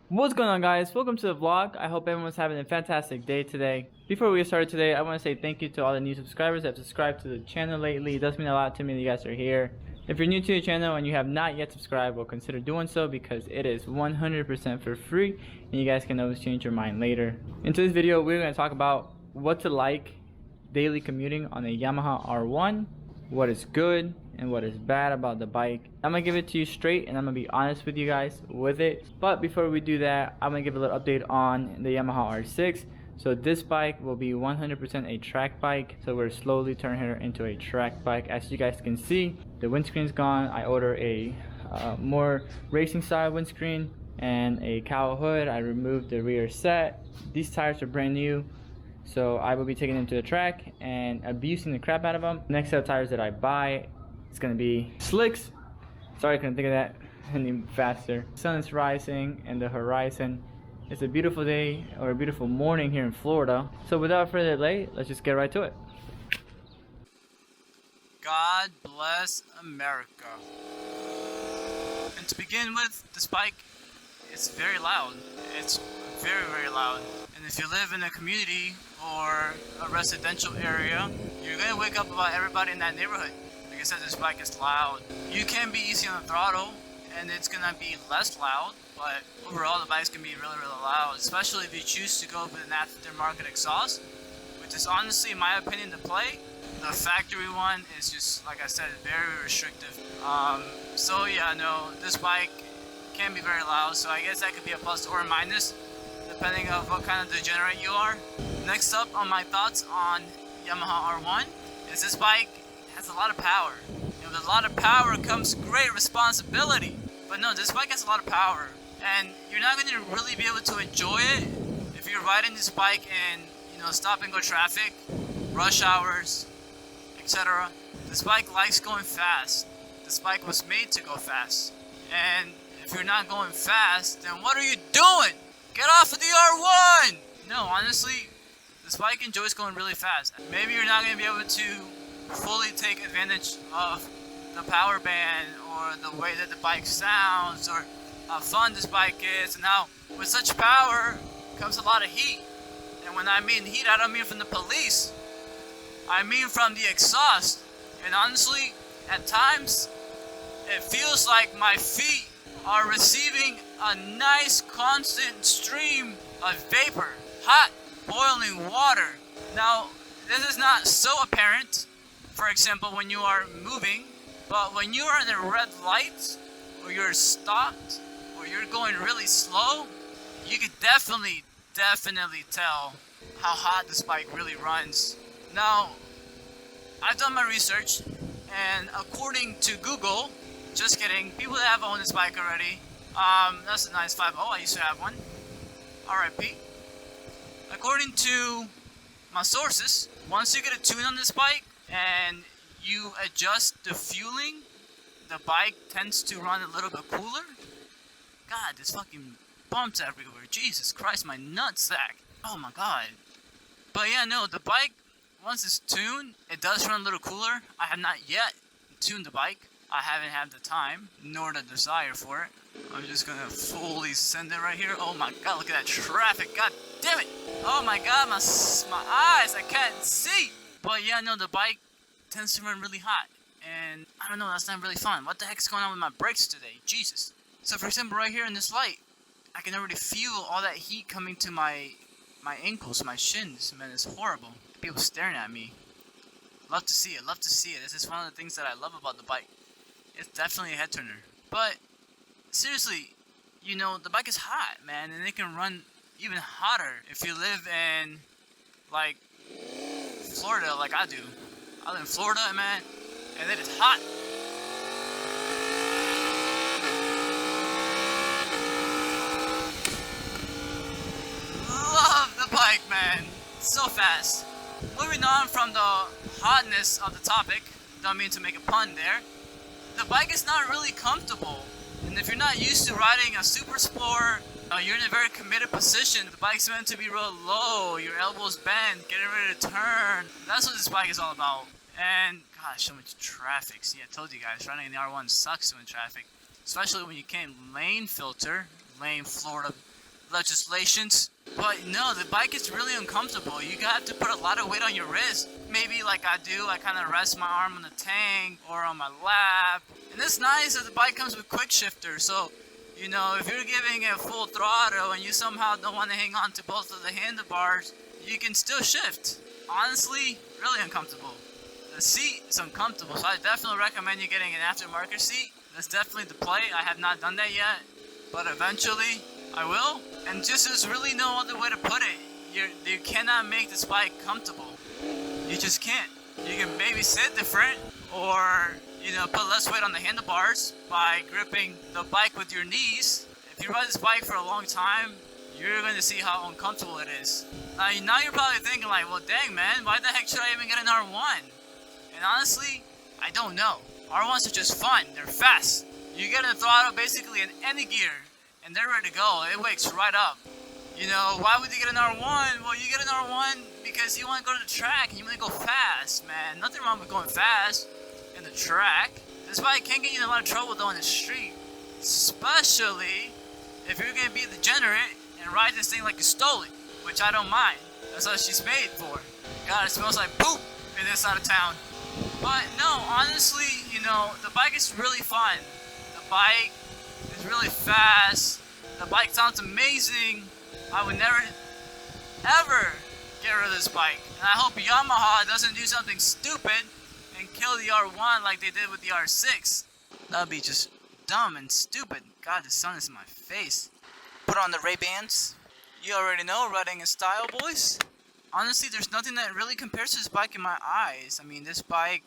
What's going on, guys? Welcome to the vlog. I hope everyone's having a fantastic day today. Before we get started today, I want to say thank you to all the new subscribers that have subscribed to the channel lately. It does mean a lot to me that you guys are here. If you're new to the channel and you have not yet subscribed, well, consider doing so because it is 100% for free and you guys can always change your mind later. In today's video, we're going to talk about what to like daily commuting on a Yamaha R1, what is good and what is bad about the bike. I'm gonna give it to you straight and I'm gonna be honest with you guys with it. But before we do that, I'm gonna give a little update on the Yamaha R6. So this bike will be 100% a track bike, so we're slowly turning her into a track bike. As you guys can see, the windscreen's gone. I ordered a more racing style windscreen and a cowl hood. I removed the rear set. These tires are brand new, so I will be taking them to the track and abusing the crap out of them. Next set of tires that I buy, it's gonna be slicks. Sorry, I couldn't think of that any faster. The sun is rising and the horizon. It's a beautiful day, or a beautiful morning here in Florida. So without further delay, let's just get right to it. God bless America. And to begin with, this bike, it's very loud. It's very, very loud. And if you live in a community or a residential area, you're gonna wake up about everybody in that neighborhood. Like I said, this bike is loud. You can be easy on the throttle, and it's gonna be less loud, but overall the bike's gonna be really, really loud, especially if you choose to go with an aftermarket exhaust, which is honestly, in my opinion, the play. The factory one is just, like I said, very restrictive. So yeah, no, this bike can be very loud, so I guess that could be a plus or a minus, depending on what kind of degenerate you are. Next up on my thoughts on Yamaha R1 is this bike has a lot of power. And with a lot of power comes great responsibility. But no, this bike has a lot of power, and you're not going to really be able to enjoy it if you're riding this bike in, stop and go traffic, rush hours, etc. This bike likes going fast. This bike was made to go fast. And if you're not going fast, then what are you doing? Get off of the R1! No, honestly, this bike enjoys going really fast. Maybe you're not going to be able to fully take advantage of the power band or the way that the bike sounds or how fun this bike is. And now, with such power comes a lot of heat. And when I mean heat, I don't mean from the police. I mean from the exhaust. And honestly, at times, it feels like my feet are receiving a nice constant stream of vapor, hot boiling water. Now, this is not so apparent, for example, when you are moving, but when you are in a red light, or you're stopped, or you're going really slow, you can definitely tell how hot this bike really runs. Now, I've done my research, and according to Google, just kidding, people that have owned this bike already, that's a nice 5.0, I used to have one, RIP. According to my sources, once you get a tune on this bike, and you adjust the fueling, the bike tends to run a little bit cooler. God, there's fucking bumps everywhere, Jesus Christ, my nutsack, oh my god. But yeah, no, the bike, once it's tuned, it does run a little cooler. I have not yet tuned the bike. I haven't had the time, nor the desire for it. I'm just gonna fully send it right here. Oh my god, look at that traffic, god damn it! Oh my god, my eyes, I can't see! But yeah, no, the bike tends to run really hot. And I don't know, that's not really fun. What the heck's going on with my brakes today? Jesus. So for example, right here in this light, I can already feel all that heat coming to my ankles, my shins. Man, it's horrible. People staring at me. Love to see it, love to see it. This is one of the things that I love about the bike. It's definitely a head turner. But seriously, the bike is hot, man, and it can run even hotter if you live in, like, Florida, like I do. I live in Florida, man, and it is hot. Love the bike, man. So fast. Moving on from the hotness of the topic, don't mean to make a pun there. The bike is not really comfortable, and if you're not used to riding a super sport, you're in a very committed position. The bike's meant to be real low, your elbows bent, getting ready to turn. That's what this bike is all about. And gosh, so much traffic. See, I told you guys, riding in the R1 sucks in traffic, especially when you can't lane filter, lane Florida legislations. But no, the bike is really uncomfortable. You have to put a lot of weight on your wrist. Maybe like I do, I kind of rest my arm on the tank or on my lap. And it's nice that the bike comes with quick shifter, so you know, if you're giving it full throttle and you somehow don't want to hang on to both of the handlebars, you can still shift. Honestly, really uncomfortable. The seat is uncomfortable, so I definitely recommend you getting an aftermarket seat. That's definitely the play. I have not done that yet, but eventually I will. And just there's really no other way to put it. You cannot make this bike comfortable. You just can't. You can maybe sit different, or you know, put less weight on the handlebars by gripping the bike with your knees. If you ride this bike for a long time, you're going to see how uncomfortable it is. Now you're probably thinking like, well dang man, why the heck should I even get an R1? And honestly, I don't know. R1s are just fun, they're fast. You get a throttle basically in any gear, and they're ready to go. It wakes right up. You know, why would you get an R1? Well, you get an R1 because you want to go to the track and you want to go fast, man. Nothing wrong with going fast in the track. This bike can get you in a lot of trouble though in the street, especially if you're gonna be a degenerate and ride this thing like you stole it, which I don't mind. That's what she's made for. God, it smells like poop in this side of town. But no, honestly, you know, the bike is really fun. The bike is really fast. The bike sounds amazing. I would never, ever get rid of this bike. And I hope Yamaha doesn't do something stupid and kill the R1 like they did with the R6. That would be just dumb and stupid. God, the sun is in my face. Put on the Ray-Bans. You already know, riding in style, boys. Honestly, there's nothing that really compares to this bike in my eyes. I mean, this bike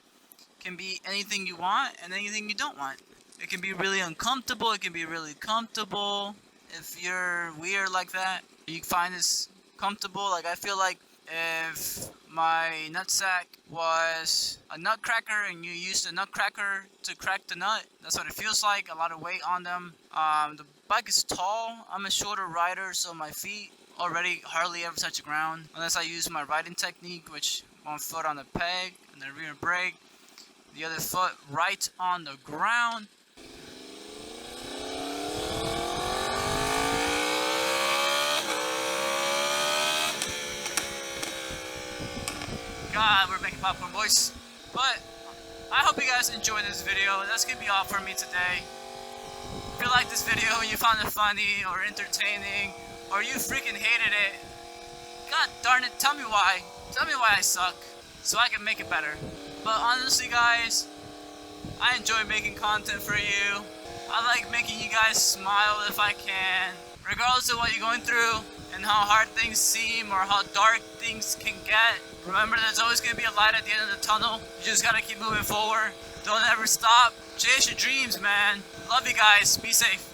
can be anything you want and anything you don't want. It can be really uncomfortable, it can be really comfortable. If you're weird like that, you find this comfortable. Like, I feel like if my nutsack was a nutcracker and you used a nutcracker to crack the nut, that's what it feels like. A lot of weight on them. The bike is tall. I'm a shorter rider, so my feet already hardly ever touch the ground unless I use my riding technique, which one foot on the peg and the rear brake, the other foot right on the ground. God, we're making popcorn, boys. But I hope you guys enjoyed this video. That's gonna be all for me today. If you liked this video and you found it funny or entertaining, or you freaking hated it, god darn it, tell me why. Tell me why I suck, so I can make it better. But honestly guys, I enjoy making content for you. I like making you guys smile if I can. Regardless of what you're going through and how hard things seem or how dark things can get, remember there's always going to be a light at the end of the tunnel. You just gotta keep moving forward. Don't ever stop. Chase your dreams, man. Love you guys. Be safe.